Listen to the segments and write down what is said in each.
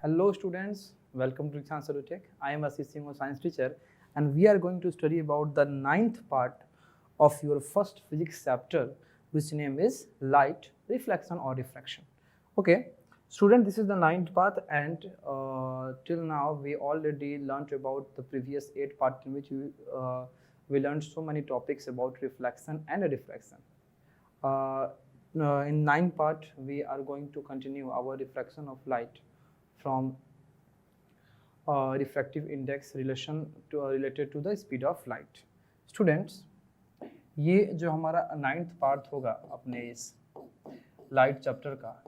Hello students, welcome to Chance Tech. I am Ashish Singh, a science teacher, and we are going to study about the ninth part of your first physics chapter, which name is light, reflection or refraction. Okay, student, this is the ninth part, and till now we already learnt about the previous 8 part in which we learned so many topics about reflection and refraction. In ninth part, we are going to continue our refraction of light from refractive index related to the speed of light. Students, ये जो हमारा ninth part होगा अपने इस light chapter का,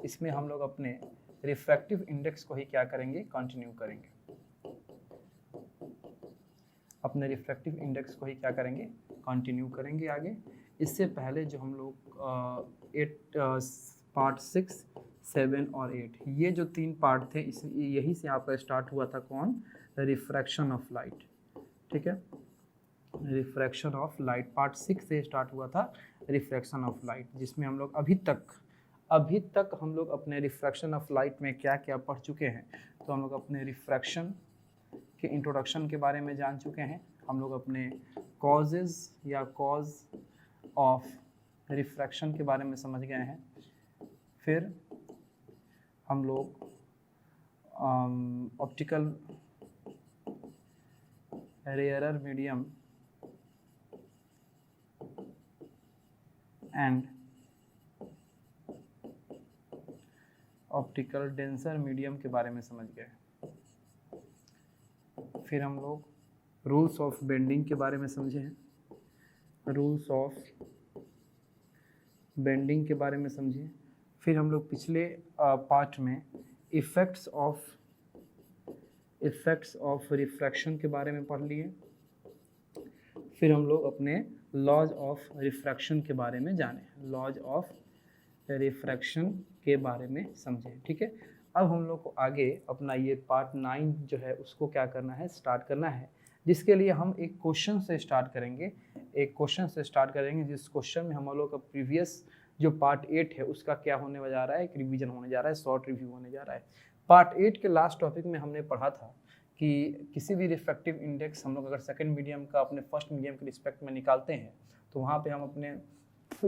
इसमें हम लोग अपने रिफ्रैक्टिव इंडेक्स को ही क्या करेंगे, कंटिन्यू करेंगे। अपने रिफ्रैक्टिव इंडेक्स को ही क्या करेंगे, कंटिन्यू करेंगे आगे। इससे पहले जो हम लोग पार्ट 6, 7 और 8, ये जो 3 पार्ट थे, यही से आपका स्टार्ट हुआ था कौन, रिफ्रैक्शन ऑफ लाइट। ठीक है, रिफ्रैक्शन ऑफ लाइट पार्ट 6 से स्टार्ट हुआ था रिफ्रैक्शन ऑफ लाइट, जिसमें हम लोग अभी तक हम लोग अपने रिफ्रैक्शन ऑफ लाइट में क्या क्या पढ़ चुके हैं। तो हम लोग अपने रिफ्रैक्शन के इंट्रोडक्शन के बारे में जान चुके हैं, हम लोग अपने कॉजेज या कॉज ऑफ रिफ्रैक्शन के बारे में समझ गए हैं। फिर हम लोग optical rarer medium and optical denser medium के बारे में समझ गए। फिर हम लोग रूल्स ऑफ बेंडिंग के बारे में समझे हैं, रूल्स ऑफ बेंडिंग के बारे में समझे। फिर हम लोग पिछले पार्ट में इफ़ेक्ट्स ऑफ रिफ्रैक्शन के बारे में पढ़ लिए। फिर हम लोग अपने लॉज ऑफ रिफ्रैक्शन के बारे में जाने, लॉज ऑफ रिफ्रैक्शन के बारे में समझे। ठीक है, अब हम लोग को आगे अपना ये पार्ट 9 जो है उसको क्या करना है, स्टार्ट करना है, जिसके लिए हम एक क्वेश्चन से स्टार्ट करेंगे। जिस क्वेश्चन में हम लोग का प्रीवियस जो पार्ट 8 है उसका क्या होने जा रहा है, एक रिवीजन होने जा रहा है, शॉर्ट रिव्यू होने जा रहा है। पार्ट 8 के लास्ट टॉपिक में हमने पढ़ा था कि किसी भी रिफ्रैक्टिव इंडेक्स हम लोग अगर सेकंड मीडियम का अपने फर्स्ट मीडियम के रिस्पेक्ट में निकालते हैं तो वहाँ पे हम अपने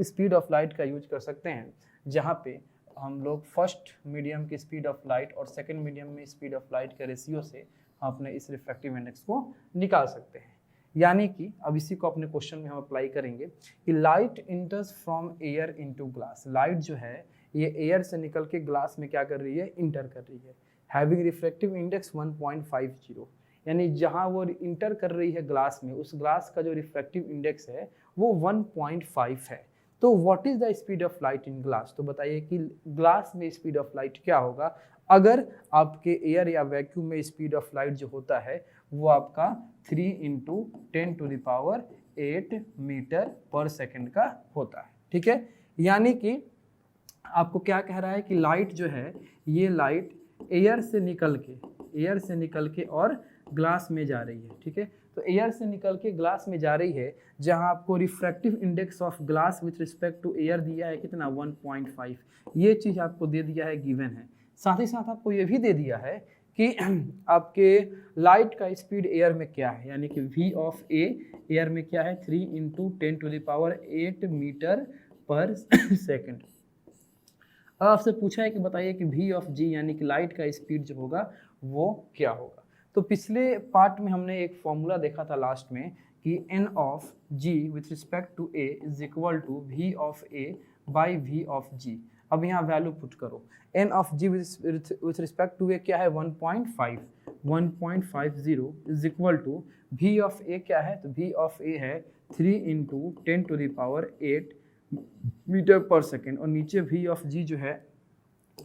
स्पीड ऑफ लाइट का यूज कर सकते हैं, जहाँ पे हम लोग फर्स्ट मीडियम की स्पीड ऑफ लाइट और सेकंड मीडियम में स्पीड ऑफ लाइट के रेशियो से हम अपने इस रिफ्रैक्टिव इंडेक्स को निकाल सकते हैं। यानी कि अब इसी को अपने क्वेश्चन में हम अप्लाई करेंगे कि light इंटर्स from air into glass. Light जो है ये एयर से निकल के ग्लास में क्या कर रही है, इंटर कर रही है, हैविंग रिफ्रैक्टिव इंडेक्स 1.50। यानी जहाँ वो इंटर कर रही है ग्लास में, उस ग्लास का जो रिफ्रैक्टिव इंडेक्स है वो 1.5 है। तो what is the speed of light in glass, तो बताइए कि ग्लास में स्पीड ऑफ लाइट क्या होगा अगर आपके एयर या वैक्यूम में स्पीड ऑफ लाइट जो होता है वो आपका 3 × 10⁸ मीटर पर सेकेंड का होता है। ठीक है, यानी कि आपको क्या कह रहा है कि लाइट जो है ये लाइट एयर से निकल के और ग्लास में जा रही है। ठीक है, तो एयर से निकल के ग्लास में जा रही है, जहां आपको refractive index of glass with respect to air दिया है कितना, 1.5। ये चीज़ आपको दे दिया है, गिवन है। साथ ही साथ आपको ये भी दे दिया है कि आपके लाइट का स्पीड एयर में क्या है, यानी कि v ऑफ a एयर में क्या है, 3 × 10⁸ मीटर पर सेकेंड। अब आपसे पूछा है कि बताइए कि v ऑफ g यानी कि लाइट का स्पीड जो होगा वो क्या होगा। तो पिछले पार्ट में हमने एक फॉर्मूला देखा था लास्ट में कि n of g with respect to a is equal to v of a by v of g। अब यहाँ वैल्यू पुट करो, n of g with respect to a क्या है, 1.50 is equal to v of a क्या है, तो v of a है 3 × 10⁸ metre पर सेकेंड, और नीचे v ऑफ g जो है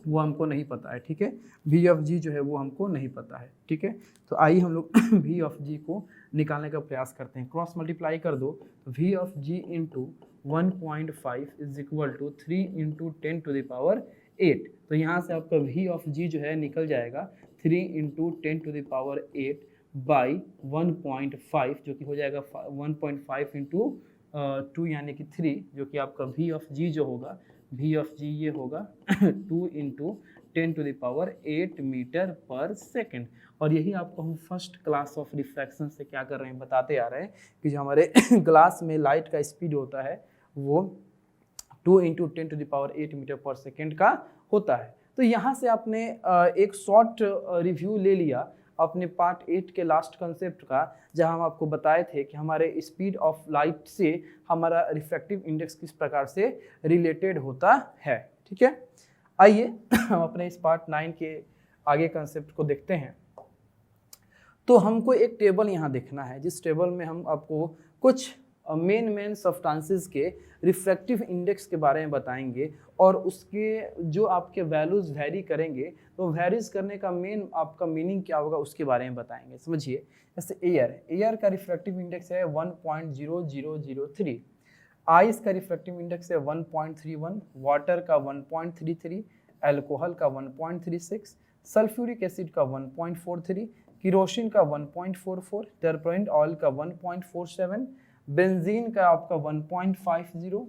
वो हमको नहीं पता है। ठीक है, v ऑफ g जो है वो हमको नहीं पता है। ठीक है, तो आइए हम लोग v ऑफ g को निकालने का प्रयास करते हैं। क्रॉस मल्टीप्लाई कर दो तो v of g × 1.5 is equal to 3 × 10⁸। तो यहाँ से आपका v ऑफ g जो है निकल जाएगा 3 × 10⁸ बाई 1.5, जो कि हो जाएगा 1.5 × 2 यानी कि 3, जो कि आपका v ऑफ g जो होगा, v ऑफ g ये होगा 2 × 10⁸ मीटर पर सेकेंड। और यही आपको हम फर्स्ट क्लास ऑफ रिफ्रैक्शन से क्या कर रहे हैं, बताते आ रहे हैं कि जो हमारे ग्लास में लाइट का स्पीड होता है वो 2 × 10⁸ मीटर पर सेकेंड का होता है। तो यहाँ से आपने एक शॉर्ट रिव्यू ले लिया अपने पार्ट 8 के लास्ट कंसेप्ट का, जहां हम आपको बताए थे कि हमारे स्पीड ऑफ लाइट से हमारा रिफ्रैक्टिव इंडेक्स किस प्रकार से रिलेटेड होता है। ठीक है, आइए हम अपने इस पार्ट 9 के आगे कंसेप्ट को देखते हैं। तो हमको एक टेबल यहाँ देखना है, जिस टेबल में हम आपको कुछ मेन सब्सटेंसेस के रिफ्रैक्टिव इंडेक्स के बारे में बताएंगे और उसके जो आपके वैल्यूज वेरी करेंगे तो वेरीज करने का मेन आपका मीनिंग क्या होगा उसके बारे में बताएंगे। समझिए, जैसे एयर का रिफ्रैक्टिव इंडेक्स है 1.0003, आइस का रिफ्रैक्टिव इंडेक्स है 1.31, वाटर का 1.33, अल्कोहल का 1.36, सल्फ्यूरिक एसिड का 1.43, किरोसिन का 1.44, टर्परेंट ऑयल का 1.47, बेंजीन का आपका 1.50,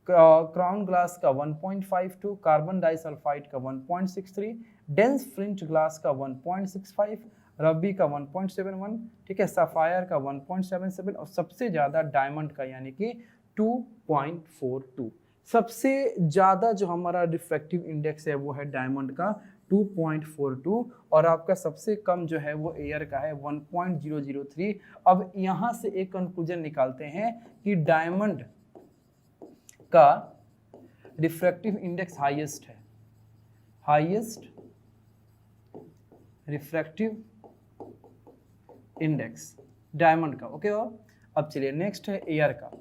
क्राउन ग्लास का 1.52, कार्बन डाइसल्फाइड का 1.63, डेंस फ्लिंट ग्लास का 1.65, रबी का 1.71, ठीक है, सफायर का 1.77 और सबसे ज़्यादा डायमंड का यानी कि 2.42। सबसे ज़्यादा जो हमारा रिफ्रैक्टिव इंडेक्स है वो है डायमंड का 2.42 और आपका सबसे कम जो है वो एयर का है 1.003। अब यहाँ से एक कंक्लूजन निकालते हैं कि डायमंड का रिफ्रैक्टिव इंडेक्स हाईएस्ट है, हाईएस्ट रिफ्रैक्टिव इंडेक्स डायमंड का। ओके, और अब चलिए नेक्स्ट है एयर का।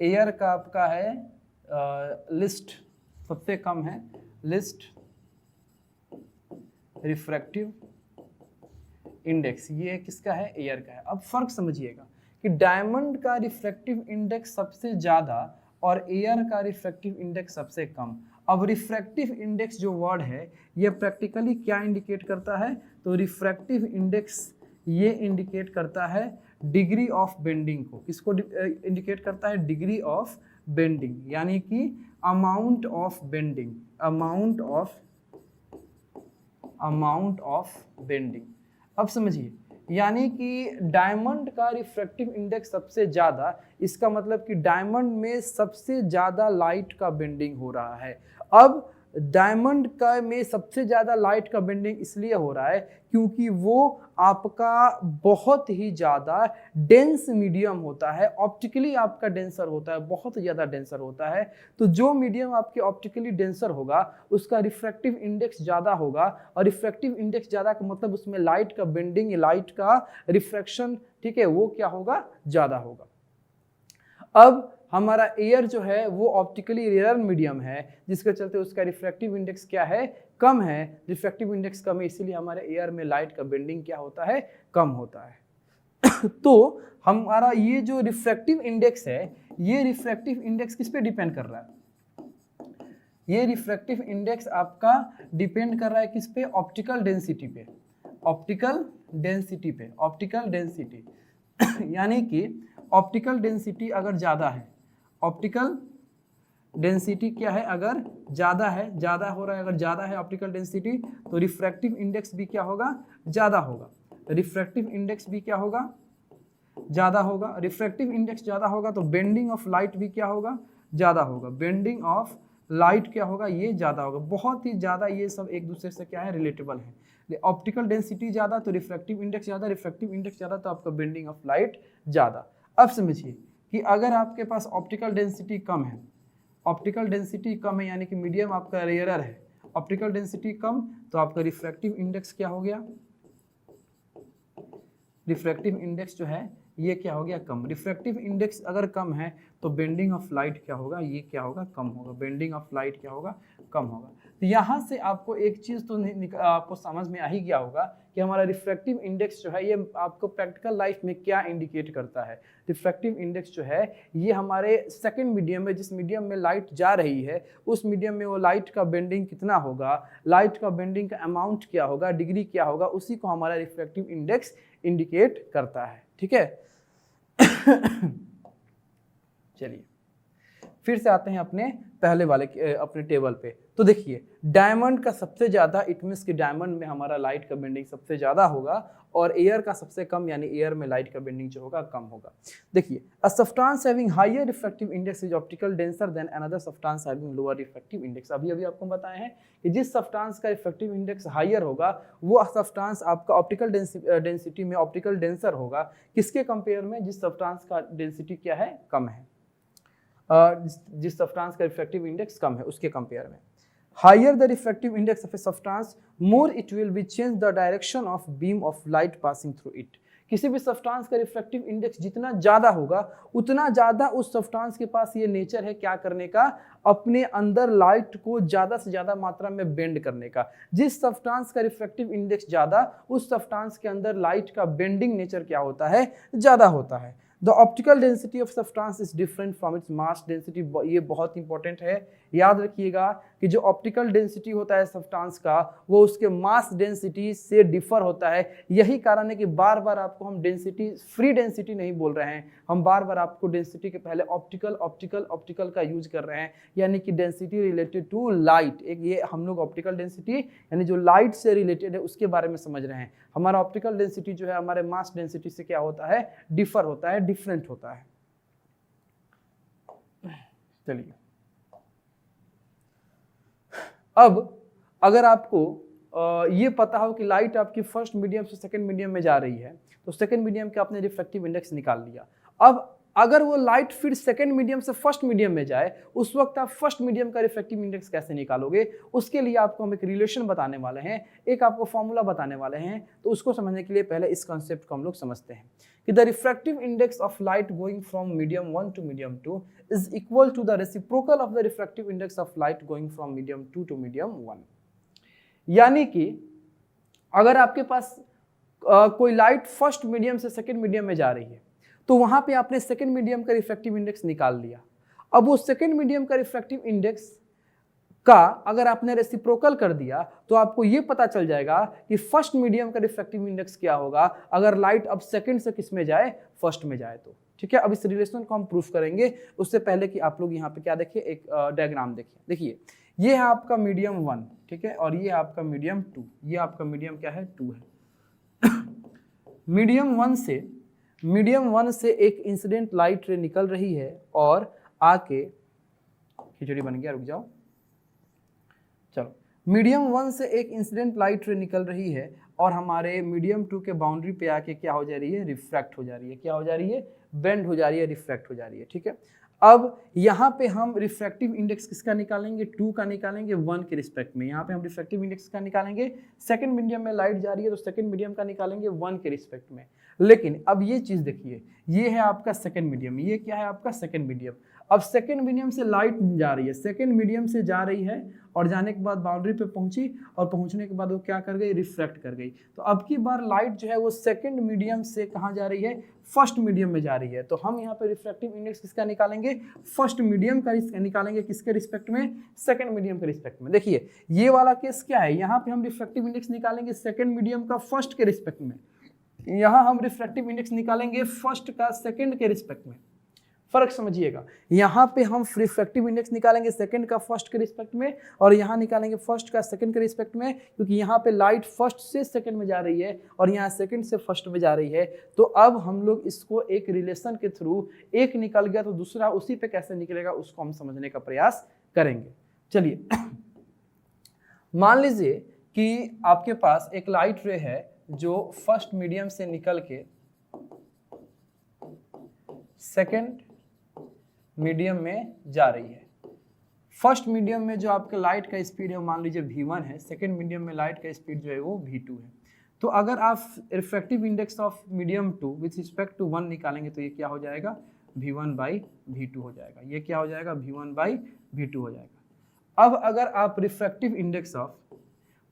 एयर का आपका है लिस्ट सबसे कम है, लिस्ट रिफ्रैक्टिव इंडेक्स, ये किसका है, एयर का है। अब फर्क समझिएगा कि डायमंड का रिफ्रैक्टिव इंडेक्स सबसे ज़्यादा और एयर का रिफ्रैक्टिव इंडेक्स सबसे कम। अब रिफ्रैक्टिव इंडेक्स जो वर्ड है ये प्रैक्टिकली क्या इंडिकेट करता है, तो रिफ्रैक्टिव इंडेक्स ये इंडिकेट करता है डिग्री ऑफ बेंडिंग को। किसको इंडिकेट करता है, डिग्री ऑफ बेंडिंग, यानी कि amount of bending, amount of bending. अब समझिए, यानी कि डायमंड का रिफ्रैक्टिव इंडेक्स सबसे ज़्यादा, इसका मतलब कि डायमंड में सबसे ज़्यादा लाइट का बेंडिंग हो रहा है। अब डायमंड का में सबसे ज़्यादा लाइट का बेंडिंग इसलिए हो रहा है क्योंकि वो आपका बहुत ही ज़्यादा डेंस मीडियम होता है, ऑप्टिकली आपका डेंसर होता है, बहुत ज़्यादा डेंसर होता है। तो जो मीडियम आपके ऑप्टिकली डेंसर होगा उसका रिफ्रैक्टिव इंडेक्स ज़्यादा होगा, और रिफ्रैक्टिव इंडेक्स ज़्यादा का मतलब उसमें लाइट का बेंडिंग, लाइट का रिफ्रैक्शन, ठीक है, वो क्या होगा, ज़्यादा होगा। अब हमारा एयर जो है वो ऑप्टिकली रेयर मीडियम है, जिसके चलते उसका रिफ्रैक्टिव इंडेक्स क्या है, कम है। रिफ्रैक्टिव इंडेक्स कम है, इसीलिए हमारे एयर में लाइट का बेंडिंग क्या होता है, कम होता है। तो हमारा ये जो रिफ्रैक्टिव इंडेक्स है, ये रिफ्रैक्टिव इंडेक्स किस पे डिपेंड कर रहा है, ये रिफ्रैक्टिव इंडेक्स आपका डिपेंड कर रहा है किस पे, ऑप्टिकल डेंसिटी पे, ऑप्टिकल डेंसिटी पे, ऑप्टिकल डेंसिटी यानी कि ऑप्टिकल डेंसिटी अगर ज़्यादा है, ऑप्टिकल डेंसिटी क्या है, अगर ज़्यादा है, ज़्यादा हो रहा है, अगर ज़्यादा है ऑप्टिकल डेंसिटी तो रिफ्रैक्टिव इंडेक्स भी क्या होगा, ज़्यादा होगा। रिफ्रैक्टिव इंडेक्स भी क्या होगा, ज़्यादा होगा। रिफ्रैक्टिव इंडेक्स ज़्यादा होगा तो बेंडिंग ऑफ लाइट भी क्या होगा, ज़्यादा होगा। बेंडिंग ऑफ लाइट क्या होगा, ये ज़्यादा होगा, बहुत ही ज़्यादा। ये सब एक दूसरे से क्या है, रिलेटेबल है। ऑप्टिकल डेंसिटी ज़्यादा तो रिफ्रैक्टिव इंडेक्स ज़्यादा, रिफ्रैक्टिव इंडेक्स ज़्यादा तो आपका बेंडिंग ऑफ लाइट ज़्यादा। अब समझिए कि अगर आपके पास ऑप्टिकल डेंसिटी कम है, ऑप्टिकल डेंसिटी कम है यानी कि मीडियम आपका रेयरर है, ऑप्टिकल डेंसिटी कम, तो आपका रिफ्रैक्टिव इंडेक्स क्या हो गया, रिफ्रैक्टिव इंडेक्स जो है ये क्या हो गया, कम। रिफ्रैक्टिव इंडेक्स अगर कम है तो बेंडिंग ऑफ लाइट क्या होगा, ये क्या होगा, कम होगा। बेंडिंग ऑफ लाइट क्या होगा, कम होगा। तो यहाँ से आपको एक चीज़ तो आपको समझ में आ ही गया होगा कि हमारा रिफ्रैक्टिव इंडेक्स जो है ये आपको प्रैक्टिकल लाइफ में क्या इंडिकेट करता है। रिफ्रैक्टिव इंडेक्स जो है ये हमारे सेकंड मीडियम में, जिस मीडियम में लाइट जा रही है उस मीडियम में वो लाइट का बेंडिंग कितना होगा, लाइट का बेंडिंग का अमाउंट क्या होगा, डिग्री क्या होगा, उसी को हमारा रिफ्रैक्टिव इंडेक्स इंडिकेट करता है। ठीक है, चलिए फिर से आते हैं अपने पहले वाले अपने टेबल पे। तो देखिए डायमंड का सबसे ज़्यादा, इट मीन्स कि डायमंड में हमारा लाइट का बेंडिंग सबसे ज़्यादा होगा और एयर का सबसे कम, यानी एयर में लाइट का बेंडिंग जो होगा कम होगा। देखिए a substance having higher refractive index is optical denser than another substance having lower refractive index. अभी आपको बताए हैं कि जिस सब्सटेंस का रिफ्रैक्टिव इंडेक्स हायर होगा वो सब्सटेंस आपका ऑप्टिकल डेंसिटी में ऑप्टिकल डेंसर होगा। किसके कंपेयर में? जिस सब्सटेंस का डेंसिटी क्या है? कम है। जिस सब्सटेंस का रिफ्रैक्टिव इंडेक्स कम है उसके कंपेयर में। Higher the refractive index of a substance, more it will be change the direction of beam of light passing through it. किसी भी सब्सटेंस का रिफ्रैक्टिव इंडेक्स जितना ज़्यादा होगा उतना ज़्यादा उस सब्सटेंस के पास ये नेचर है क्या करने का? अपने अंदर लाइट को ज़्यादा से ज़्यादा मात्रा में बेंड करने का। जिस सब्सटेंस का रिफ्रैक्टिव इंडेक्स ज़्यादा, उस सब्सटेंस के अंदर लाइट का बेंडिंग नेचर क्या होता है? ज़्यादा होता है। The optical density of substance is different from its mass density। ये बहुत इंपॉर्टेंट है, याद रखिएगा कि जो ऑप्टिकल डेंसिटी होता है सब्सटेंस का वो उसके मास डेंसिटी से डिफर होता है। यही कारण है कि बार बार आपको हम डेंसिटी, फ्री डेंसिटी नहीं बोल रहे हैं, हम बार बार आपको डेंसिटी के पहले ऑप्टिकल ऑप्टिकल ऑप्टिकल का यूज कर रहे हैं, यानी कि डेंसिटी रिलेटेड टू लाइट। एक ये हम लोग ऑप्टिकल डेंसिटी यानी जो लाइट से रिलेटेड है उसके बारे में समझ रहे हैं। हमारा ऑप्टिकल डेंसिटी जो है हमारे मास डेंसिटी से क्या होता है? डिफर होता है, डिफरेंट होता है। चलिए अब अगर आपको ये पता हो कि लाइट आपकी फर्स्ट मीडियम से सेकंड मीडियम में जा रही है तो सेकंड मीडियम का आपने रिफ्रैक्टिव इंडेक्स निकाल लिया। अब अगर वो लाइट फिर सेकंड मीडियम से फर्स्ट मीडियम में जाए उस वक्त आप फर्स्ट मीडियम का रिफ्रैक्टिव इंडेक्स कैसे निकालोगे? उसके लिए आपको हम एक रिलेशन बताने वाले हैं, एक आपको फॉर्मूला बताने वाले हैं। तो उसको समझने के लिए पहले इस कॉन्सेप्ट को हम लोग समझते हैं कि the refractive index of light going from medium 1 to medium 2 is equal to the reciprocal of the refractive index of light going from medium 2 to medium 1। यानी कि अगर आपके पास कोई लाइट फर्स्ट मीडियम से सेकंड मीडियम में जा रही है तो वहां पे आपने सेकंड मीडियम का रिफ्रैक्टिव इंडेक्स निकाल लिया। अब वो सेकंड मीडियम का रिफ्रैक्टिव इंडेक्स का अगर आपने रेसिप्रोकल कर दिया तो आपको ये पता चल जाएगा कि फर्स्ट मीडियम का रिफ्रैक्टिव इंडेक्स क्या होगा अगर लाइट अब सेकंड से किस में जाए? फर्स्ट में जाए तो। ठीक है, अब इस रिलेशन को हम प्रूफ करेंगे। उससे पहले कि आप लोग यहाँ पे क्या देखिए, एक डायग्राम देखिए। देखिए ये है आपका मीडियम 1, ठीक है, और ये है आपका मीडियम 2। ये आपका मीडियम क्या है? 2 है। मीडियम 1 से एक इंसिडेंट लाइट रे निकल रही है और आके, खिचड़ी बन गया, रुक जाओ, चलो। मीडियम 1 से एक इंसिडेंट लाइट रे निकल रही है और हमारे मीडियम 2 के बाउंड्री पे आके क्या हो जा रही है? रिफ्रैक्ट हो जा रही है। क्या हो जा रही है? बेंड हो जा रही है, रिफ्रैक्ट हो जा रही है। ठीक है, अब यहाँ पे हम रिफ्रैक्टिव इंडेक्स किसका निकालेंगे? 2 का निकालेंगे 1 के रिस्पेक्ट में। यहाँ पे हम रिफ्रैक्टिव इंडेक्स का निकालेंगे, सेकंड मीडियम में लाइट जा रही है तो सेकंड मीडियम का निकालेंगे 1 के रिस्पेक्ट में। लेकिन अब ये चीज देखिए, ये है आपका सेकंड मीडियम, ये क्या है आपका? Second medium. अब सेकंड मीडियम से लाइट जा रही है, सेकंड मीडियम से जा रही है और जाने के बाद बाउंड्री पे पहुंची और पहुंचने के बाद वो क्या कर गई? रिफ्रैक्ट कर गई। तो अब की बार लाइट जो है वो सेकंड मीडियम से कहाँ जा रही है? फर्स्ट मीडियम में जा रही है। तो हम यहाँ पे रिफ्रैक्टिव इंडेक्स किसका निकालेंगे? फर्स्ट मीडियम का निकालेंगे। किसके रिस्पेक्ट में? सेकंड मीडियम के रिस्पेक्ट में। देखिए ये वाला केस क्या है, यहाँ पे हम रिफ्रैक्टिव इंडेक्स निकालेंगे सेकंड मीडियम का फर्स्ट के रिस्पेक्ट में, यहाँ हम रिफ्रैक्टिव इंडेक्स निकालेंगे फर्स्ट का सेकंड के रिस्पेक्ट में। फर्क समझिएगा, यहाँ पे हम रिफ्रैक्टिव इंडेक्स निकालेंगे सेकंड का फर्स्ट के रिस्पेक्ट में और यहाँ निकालेंगे फर्स्ट का सेकंड के रिस्पेक्ट में, क्योंकि यहाँ पे लाइट फर्स्ट से सेकंड में जा रही है और यहाँ सेकंड से फर्स्ट में जा रही है। तो अब हम लोग इसको एक रिलेशन के थ्रू, एक निकल गया तो दूसरा उसी पे कैसे निकलेगा उसको हम समझने का प्रयास करेंगे। चलिए मान लीजिए कि आपके पास एक लाइट रे है जो फर्स्ट मीडियम से निकल के सेकंड मीडियम में जा रही है। फर्स्ट मीडियम में जो आपका लाइट का स्पीड है मान लीजिए v1 है, सेकंड मीडियम में लाइट का स्पीड जो है वो v2 है। तो अगर आप refractive index of medium 2 with respect to 1 निकालेंगे तो ये क्या हो जाएगा? v1/v2 हो जाएगा। ये क्या हो जाएगा? v1/v2 हो जाएगा। अब अगर आप refractive index of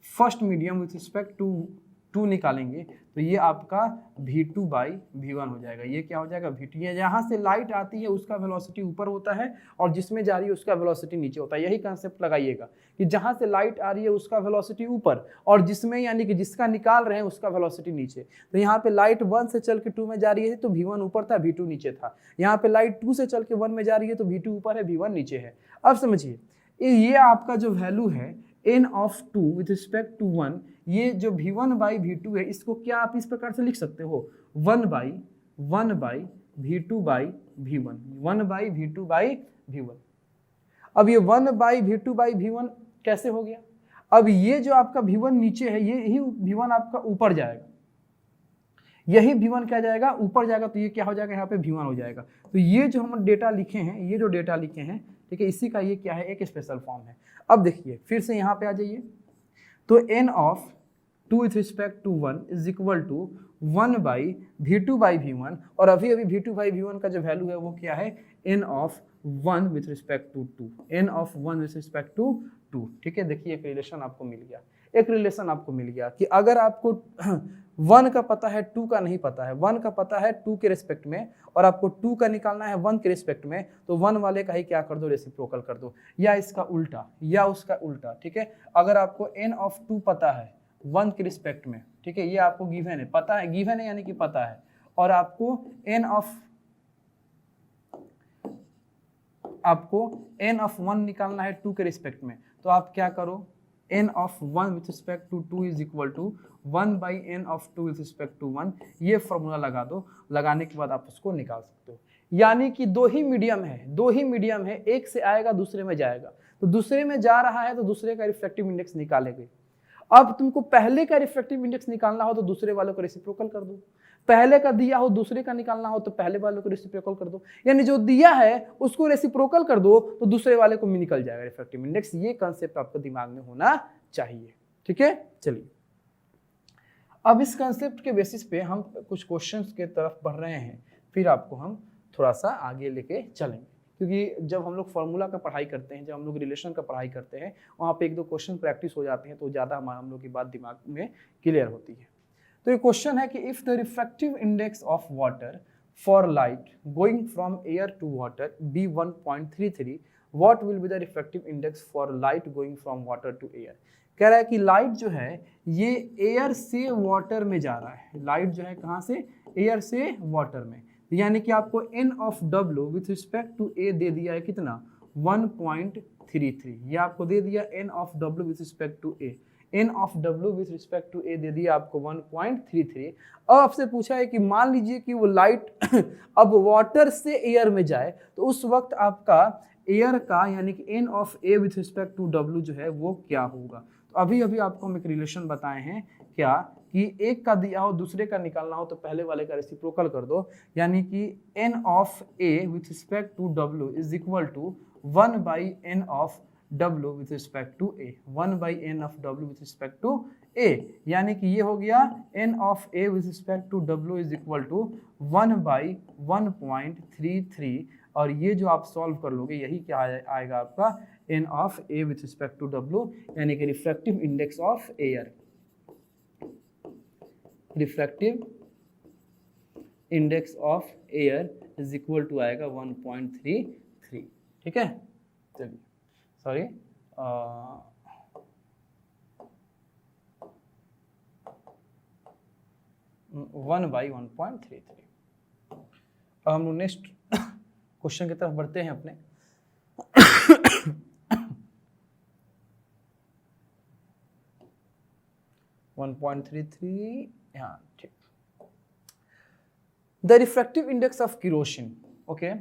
first medium with respect to 2 निकालेंगे तो ये आपका v2/v1 हो जाएगा। ये क्या हो जाएगा? v2। ये जहाँ से लाइट आती है उसका वेलोसिटी ऊपर होता है और जिसमें जा रही है उसका वेलोसिटी नीचे होता है। यही कंसेप्ट लगाइएगा कि जहाँ से लाइट आ रही है उसका वेलोसिटी ऊपर और जिसमें यानी कि जिसका निकाल रहे हैं उसका वेलोसिटी नीचे। तो यहाँ पे लाइट 1 से चल के 2 में जा रही है तो v1 ऊपर था, v2 नीचे था। यहाँ पे लाइट 2 से चल के 1 में जा रही है तो v2 ऊपर है, v1 नीचे है। अब समझिए ये आपका जो वैल्यू है n of 2 with respect to 1, ये जो v1 बाई v2 है, इसको क्या आप इस प्रकार से लिख सकते हो 1 by v2 by v1, 1 by v2 by v1। अब ये 1 बाई v2 बाई v1 कैसे हो गया? अब ये जो आपका v1 नीचे है, ये ही v1 आपका ऊपर जाएगा, यही v1 क्या जाएगा ऊपर जाएगा, तो ये क्या हो जाएगा यहाँ पे v1 हो जाएगा। तो ये जो हम डेटा लिखे हैं, ये जो डेटा लिखे हैं, ठीक है, इसी का ये क्या है, एक स्पेशल फॉर्म है। अब देखिए फिर से यहाँ पे आ जाइए, तो n of 2 with respect to 1 is equal to 1 by v2 by v1, और अभी v2 बाई v1 का जो वैल्यू है वो क्या है n of 1 with respect to 2, n of 1 with respect to 2। ठीक है, देखिए एक रिलेशन आपको मिल गया, एक रिलेशन आपको मिल गया कि अगर आपको 1 का पता है 2 का नहीं पता है, 1 का पता है 2 के रिस्पेक्ट में और आपको 2 का निकालना है 1 के रिस्पेक्ट में, तो 1 वाले का ही क्या कर दो, रेसिप्रोकल कर दो, या इसका उल्टा या उसका उल्टा। ठीक है, अगर आपको n ऑफ 2 पता है 1 के रिस्पेक्ट में, ठीक है, ये आपको गिवन है, पता है, गिवन है यानी कि पता है, और आपको n ऑफ 1 निकालना है 2 के रिस्पेक्ट में, तो आप क्या करो, n of 1 with respect to 2 is equal to 1 by n of 2 with respect to 1, ये फॉर्मूला लगा दो, लगाने के बाद आप उसको निकाल सकते हो। यानी कि दो ही मीडियम है, एक से आएगा दूसरे में जाएगा, तो दूसरे में जा रहा है तो दूसरे का रिफ्रैक्टिव इंडेक्स निकालेंगे। अब तुमको पहले का रिफ्रैक्टिव इंडेक्स निकालना हो तो दूसरे वालों को रेसिप्रोकल कर दो, पहले का दिया हो दूसरे का निकालना हो तो पहले वालों को रेसिप्रोकल कर दो, यानी जो दिया है उसको रेसिप्रोकल कर दो तो दूसरे वाले को भी निकल जाएगा रिफ्रैक्टिव इंडेक्स। ये कंसेप्ट आपको दिमाग में होना चाहिए। ठीक है, चलिए अब इस कंसेप्ट के बेसिस पे हम कुछ क्वेश्चंस के तरफ बढ़ रहे हैं, फिर आपको हम थोड़ा सा आगे लेके चलेंगे, क्योंकि जब हम लोग फार्मूला का पढ़ाई करते हैं, जब हम लोग रिलेशन का पढ़ाई करते हैं, वहाँ पे एक दो क्वेश्चन प्रैक्टिस हो जाते हैं तो ज़्यादा हम लोग की बात दिमाग में क्लियर होती है। तो ये क्वेश्चन है कि if the refractive index of water for light going from air to water be 1.33, what will be the refractive index for light going from water to air. कह रहा है कि लाइट जो है ये एयर से वाटर में जा रहा है, लाइट जो है कहाँ से, एयर से वाटर में, यानी कि आपको n of w with respect to a दे दिया है कितना 1.33, ये आपको दे दिया n of w with respect to a, n of w with respect to a दे दिया आपको 1.33। अब आपसे पूछा है कि मान लीजिए कि वो लाइट अब वाटर से एयर में जाए तो उस वक्त आपका एयर का यानी कि n of a with respect to w जो है वो क्या होगा। तो अभी आपको हम एक रिलेशन बताए हैं क्या, कि एक का दिया हो दूसरे का निकालना हो तो पहले वाले का रेसिप्रोकल कर दो, यानी कि n of a with respect to w is equal to 1 by n of w with respect to a, 1 by n of w with respect to a, यानी कि ये हो गया n of a with respect to w is equal to 1 by 1.33, और ये जो आप solve कर लोगे यही क्या आएगा आपका n of a with respect to w, यानी कि refractive index of air, refractive index of air is equal to आएगा 1.33। ठीक है, चलिए सॉरी 1 बाई 1.33। अब हम लोग नेक्स्ट क्वेश्चन की तरफ बढ़ते हैं अपने। हाँ ठीक। The refractive index of kerosene, okay,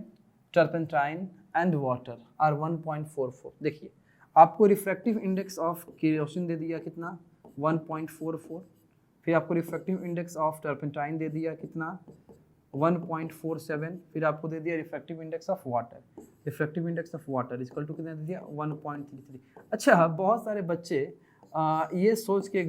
turpentine and water are 1.44। देखिए आपको रिफ्रैक्टिव इंडेक्स ऑफ केरोसिन दे दिया कितना 1.44, फिर आपको रिफ्रैक्टिव इंडेक्स ऑफ टर्पेंटाइन दे दिया कितना 1.47, फिर आपको दे दिया refractive index of water, refractive index of water equal to कितना दे दिया 1.33। अच्छा, बहुत सारे बच्चे ये सोच के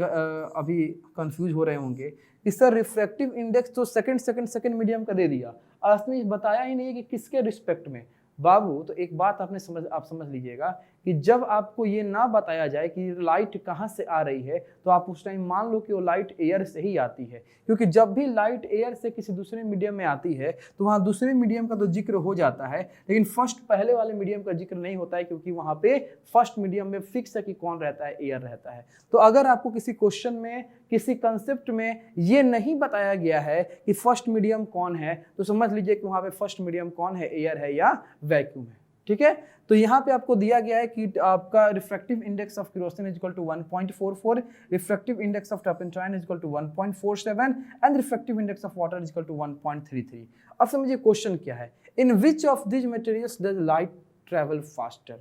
अभी कंफ्यूज हो रहे होंगे कि सर रिफ्रैक्टिव इंडेक्स तो सेकंड मीडियम का दे दिया, आपने बताया ही नहीं कि किसके रिस्पेक्ट में। बाबू तो एक बात आप समझ लीजिएगा कि जब आपको ये ना बताया जाए कि लाइट कहाँ से आ रही है तो आप उस टाइम मान लो कि वो लाइट एयर से ही आती है, क्योंकि जब भी लाइट एयर से किसी दूसरे मीडियम में आती है तो वहाँ दूसरे मीडियम का तो जिक्र हो जाता है, लेकिन फर्स्ट पहले वाले मीडियम का जिक्र नहीं होता है, क्योंकि वहाँ पे फर्स्ट मीडियम में फिक्स है कि कौन रहता है, एयर रहता है। तो अगर आपको किसी क्वेश्चन में किसी कंसेप्ट में ये नहीं बताया गया है कि फर्स्ट मीडियम कौन है तो समझ लीजिए कि वहाँ पे फर्स्ट मीडियम कौन है, एयर है या वैक्यूम है। ठीक है। तो यहाँ पे आपको दिया गया है कि आपका refractive index of kerosene is equal to 1.44, refractive index of turpentine is equal to 1.47 and refractive index of water is equal to 1.33। अब समझिए क्वेश्चन क्या है, in which of this materials does light travel faster,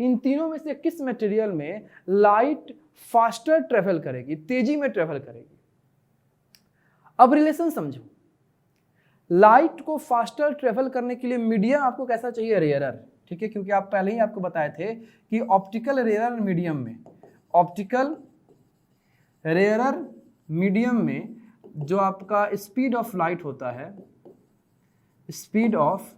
इन तीनों में से किस material में लाइट फास्टर ट्रेवल करेगी, तेजी में ट्रेवल करेगी। अब रिलेशन समझो, लाइट को फास्टर ट्रेवल करने के लिए मीडियम आपको कैसा चाहिए, रेयरर, ठीक है, क्योंकि आप पहले ही आपको बताए थे कि ऑप्टिकल रेयरर मीडियम में, ऑप्टिकल रेयरर मीडियम में जो आपका स्पीड ऑफ लाइट होता है, स्पीड ऑफ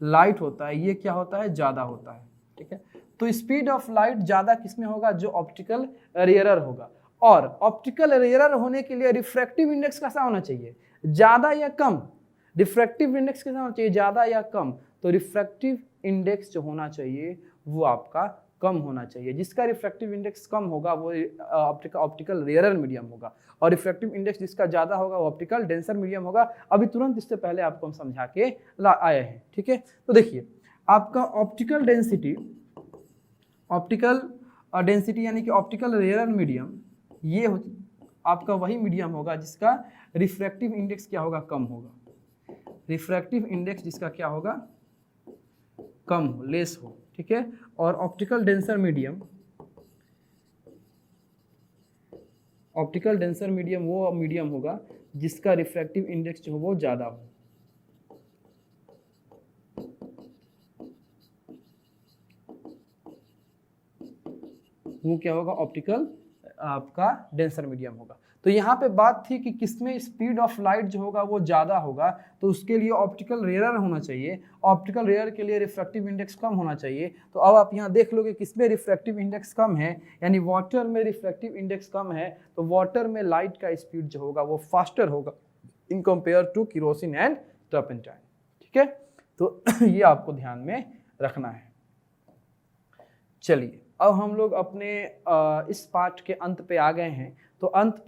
लाइट होता है, ये क्या होता है, ज्यादा होता है, ठीक है। तो स्पीड ऑफ लाइट ज्यादा किसमें होगा, जो ऑप्टिकल रेयरर होगा। और ऑप्टिकल रेयरर होने के लिए रिफ्रैक्टिव इंडेक्स कैसा होना चाहिए, ज्यादा या कम, रिफ्रैक्टिव इंडेक्स कैसा होना चाहिए, ज्यादा या कम। तो रिफ्रैक्टिव इंडेक्स जो होना चाहिए वो आपका कम होना चाहिए, जिसका रिफ्रैक्टिव इंडेक्स कम होगा वो ऑप्टिकल रेयरर मीडियम होगा, और रिफ्रैक्टिव इंडेक्स जिसका ज्यादा होगा वो ऑप्टिकल डेंसर मीडियम होगा। अभी तुरंत इससे पहले आपको हम समझा के आए हैं, ठीक है। तो देखिए आपका ऑप्टिकल डेंसिटी यानी कि ऑप्टिकल रेयरर मीडियम, ये आपका वही मीडियम होगा जिसका रिफ्रैक्टिव इंडेक्स क्या होगा, कम होगा, रिफ्रैक्टिव इंडेक्स जिसका क्या होगा, कम हो, लेस हो, ठीक है। और ऑप्टिकल डेंसर मीडियम वो मीडियम होगा जिसका रिफ्रैक्टिव इंडेक्स जो हो वो ज्यादा हो। वो क्या होगा, ऑप्टिकल आपका डेंसर मीडियम होगा। तो यहाँ पे बात थी कि किसमें स्पीड ऑफ लाइट जो होगा वो ज़्यादा होगा, तो उसके लिए ऑप्टिकल रेयरर होना चाहिए, ऑप्टिकल रेयरर के लिए रिफ्रैक्टिव इंडेक्स कम होना चाहिए। तो अब आप यहाँ देख लोगे किसमें रिफ्रैक्टिव इंडेक्स कम है, यानी वाटर में रिफ्रैक्टिव इंडेक्स कम है, तो वाटर में लाइट का स्पीड जो होगा वो फास्टर होगा in compare to kerosene and turpentine, ठीक है। तो ये आपको ध्यान में रखना है। चलिए अब हम लोग अपने इस पाठ के अंत पे आ गए हैं। तो अंत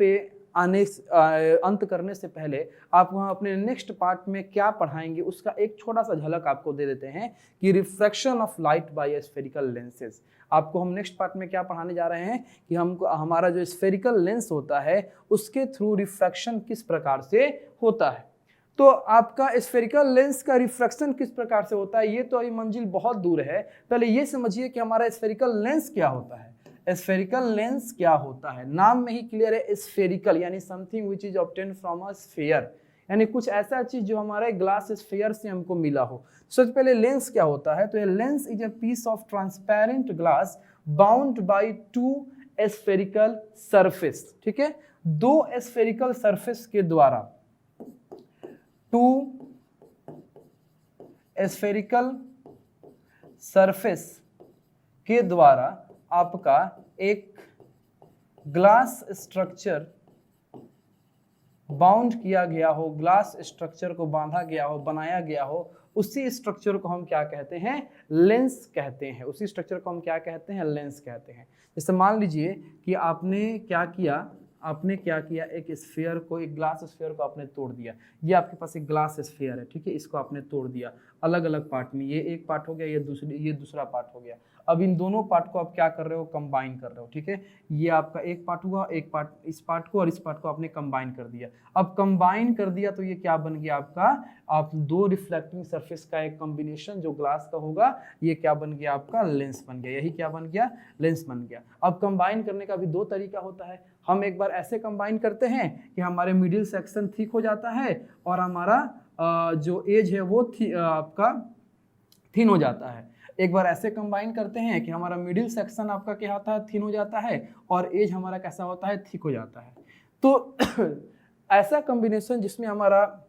करने से पहले आपको हम अपने नेक्स्ट पार्ट में क्या पढ़ाएंगे उसका एक छोटा सा झलक आपको दे देते हैं कि refraction of light by spherical lenses. आपको हम नेक्स्ट पार्ट में क्या पढ़ाने जा रहे हैं कि हमको हमारा जो स्फेरिकल लेंस होता है उसके थ्रू रिफ्रैक्शन किस प्रकार से होता है। तो आपका स्फेरिकल लेंस का रिफ्रैक्शन किस प्रकार से होता है, ये तो अभी मंजिल बहुत दूर है। पहले ये समझिए कि हमारा स्फेरिकल लेंस क्या होता है। स्फेरिकल लेंस क्या होता है, नाम में ही क्लियर है, स्फेरिकल यानी something which is obtained from a sphere, यानी कुछ ऐसा चीज जो हमारे ग्लास स्फीयर से हमको मिला हो। सबसे पहले लेंस क्या होता है, तो ये lens is a piece of transparent glass bound by two spherical surface, ठीक है। दो स्फेरिकल सरफेस के द्वारा, टू स्फेरिकल सरफेस के द्वारा आपका एक ग्लास स्ट्रक्चर बाउंड किया गया हो, ग्लास स्ट्रक्चर को बांधा गया हो, बनाया गया हो, उसी स्ट्रक्चर को हम क्या कहते हैं, लेंस कहते हैं। उसी स्ट्रक्चर को हम क्या कहते हैं, लेंस कहते हैं। जैसे मान लीजिए कि आपने क्या किया, एक स्फीयर को, एक ग्लास स्फीयर को आपने तोड़ दिया। ये आपके पास एक ग्लास स्फीयर है, ठीक है, इसको आपने तोड़ दिया अलग अलग पार्ट में, ये एक पार्ट हो गया, ये दूसरा पार्ट हो गया। अब इन दोनों पार्ट को आप क्या कर रहे हो, कंबाइन कर रहे हो, ठीक है। ये आपका एक पार्ट हुआ, एक पार्ट, इस पार्ट को और इस पार्ट को आपने कंबाइन कर दिया। अब कंबाइन कर दिया तो ये क्या बन गया आपका, आप दो रिफ्लेक्टिंग सरफेस का एक कॉम्बिनेशन जो ग्लास का होगा, ये क्या बन गया आपका, लेंस बन गया। यही क्या बन गया, लेंस बन गया। अब कंबाइन करने का भी दो तरीका होता है। हम एक बार ऐसे कंबाइन करते हैं कि हमारे मिडिल सेक्शन थिक हो जाता है और हमारा जो एज है वो आपका थिन हो जाता है। एक बार ऐसे कंबाइन करते हैं कि हमारा मिडिल सेक्शन आपका क्या होता है, थिन हो जाता है, और एज हमारा कैसा होता है, थिक हो जाता है। तो ऐसा कॉम्बिनेशन जिसमें हमारा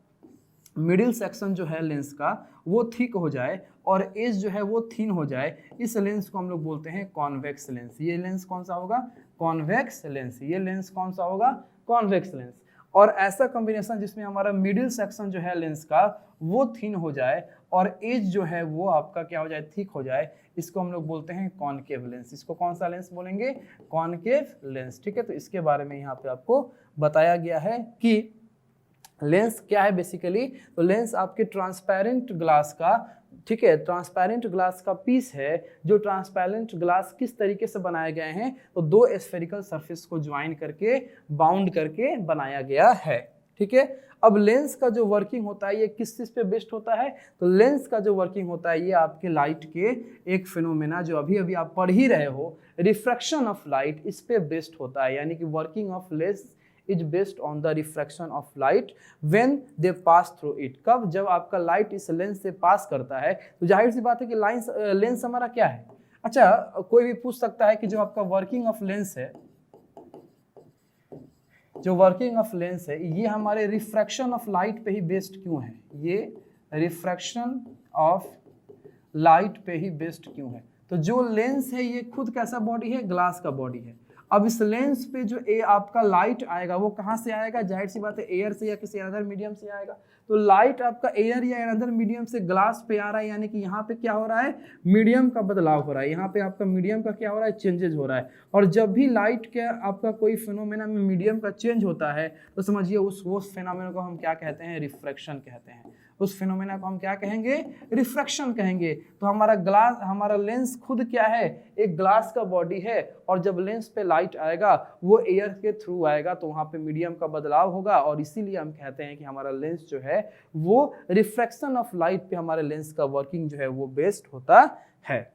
मिडिल सेक्शन जो है लेंस का वो थिक हो जाए और एज जो है वो थिन हो जाए, इस लेंस को हम लोग बोलते हैं कॉन्वेक्स लेंस। ये लेंस कौन सा होगा, कॉन्वेक्स लेंस। ये लेंस कौन सा होगा, कॉन्वेक्स लेंस। और ऐसा कॉम्बिनेशन जिसमें हमारा मिडिल सेक्शन जो है लेंस का वो थिन हो जाए और एज जो है वो आपका क्या हो जाए, थिक हो जाए, इसको हम लोग बोलते हैं कॉनकेव लेंस। इसको कौन सा लेंस बोलेंगे, कॉनकेव लेंस, ठीक है। तो इसके बारे में यहाँ पे आपको बताया गया है कि लेंस क्या है बेसिकली। तो लेंस आपके ट्रांसपेरेंट ग्लास का ठीक है, ट्रांसपेरेंट ग्लास का पीस है। जो ट्रांसपेरेंट ग्लास किस तरीके से बनाए गए हैं, तो दो स्फेरिकल सरफेस को ज्वाइन करके बाउंड करके बनाया गया है। ठीक है, अब लेंस का जो वर्किंग होता है ये किस चीज पे बेस्ड होता है, तो लेंस का जो वर्किंग होता है ये आपके लाइट के एक फिनोमेना जो अभी अभी आप पढ़ ही रहे हो, रिफ्रैक्शन ऑफ लाइट, इस पे बेस्ड होता है। यानी कि working of lens is based on the refraction of light when they pass through it. कब, जब आपका लाइट इस लेंस से पास करता है, तो जाहिर सी बात है कि लेंस हमारा क्या है। अच्छा, कोई भी पूछ सकता है कि जो आपका वर्किंग ऑफ लेंस है, जो वर्किंग ऑफ लेंस है ये हमारे रिफ्रैक्शन ऑफ लाइट पे ही बेस्ड क्यों है, ये रिफ्रैक्शन ऑफ लाइट पे ही बेस्ड क्यों है। तो जो लेंस है ये खुद कैसा बॉडी है, ग्लास का बॉडी है। अब इस लेंस पे जो आपका लाइट आएगा वो कहाँ से आएगा, जाहिर सी बात है एयर से या किसी अदर मीडियम से आएगा। तो लाइट आपका एयर या अदर मीडियम से ग्लास पे आ रहा है, यानी कि यहाँ पे क्या हो रहा है, मीडियम का बदलाव हो रहा है। यहाँ पे आपका मीडियम का क्या हो रहा है, चेंजेस हो रहा है। और जब भी लाइट के आपका कोई फिनोमेना में मीडियम का चेंज होता है तो समझिए उस फिनोमेना को हम क्या कहते हैं, रिफ्रैक्शन कहते हैं। उस फिनोमेना को हम क्या कहेंगे, रिफ्रैक्शन कहेंगे। तो हमारा लेंस खुद क्या है, एक ग्लास का बॉडी है, और जब लेंस पे लाइट आएगा वो एयर के थ्रू आएगा, तो वहां पे मीडियम का बदलाव होगा, और इसीलिए हम कहते हैं कि हमारा लेंस जो है वो रिफ्रैक्शन ऑफ लाइट पे हमारे लेंस का वर्किंग जो है वो बेस्ड होता है।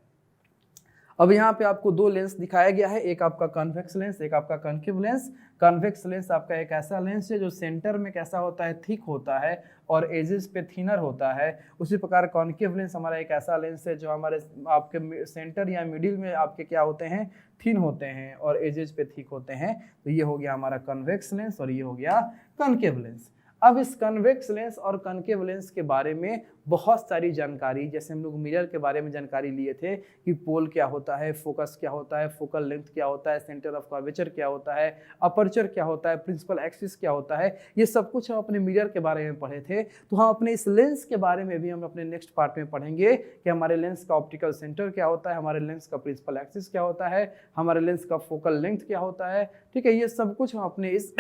अब यहाँ पे आपको दो लेंस दिखाया गया है, एक आपका कन्वेक्स लेंस, एक आपका कनकेव लेंस। कन्वेक्स लेंस आपका एक ऐसा लेंस है जो सेंटर में कैसा होता है, थिक होता है, और एजेस पे थिनर होता है। उसी प्रकार कॉन्केव लेंस हमारा एक ऐसा लेंस है जो हमारे आपके सेंटर या मिडिल में आपके क्या होते हैं, थिन होते हैं, और एजेस पे थिक होते हैं। तो ये हो गया हमारा कन्वेक्स लेंस और ये हो गया कनकेव लेंस। अब इस कन्वेक्स लेंस और कनकेव लेंस के बारे में बहुत सारी जानकारी, जैसे हम लोग मिरर के बारे में जानकारी लिए थे कि पोल क्या होता है, फोकस क्या होता है, फोकल लेंथ क्या होता है, सेंटर ऑफ कर्वेचर क्या होता है, अपर्चर क्या होता है, प्रिंसिपल एक्सिस क्या होता है, ये सब कुछ हम अपने मिरर के बारे में पढ़े थे। तो हम अपने इस लेंस के बारे में भी हम अपने नेक्स्ट पार्ट में पढ़ेंगे कि हमारे लेंस का ऑप्टिकल सेंटर क्या होता है, हमारे लेंस का प्रिंसिपल एक्सिस क्या होता है, हमारे लेंस का फोकल लेंथ क्या होता है। ठीक है, ये सब कुछ हम अपने इस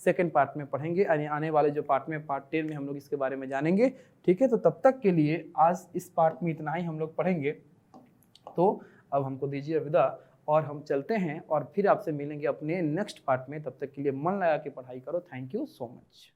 सेकेंड पार्ट में पढ़ेंगे, आने वाले जो पार्ट में, पार्ट 10 में हम लोग इसके बारे में जानेंगे। ठीक है, तो तब तक के लिए आज इस पार्ट में इतना ही हम लोग पढ़ेंगे। तो अब हमको दीजिए विदा, और हम चलते हैं और फिर आपसे मिलेंगे अपने नेक्स्ट पार्ट में। तब तक के लिए मन लगा के पढ़ाई करो। Thank you so much.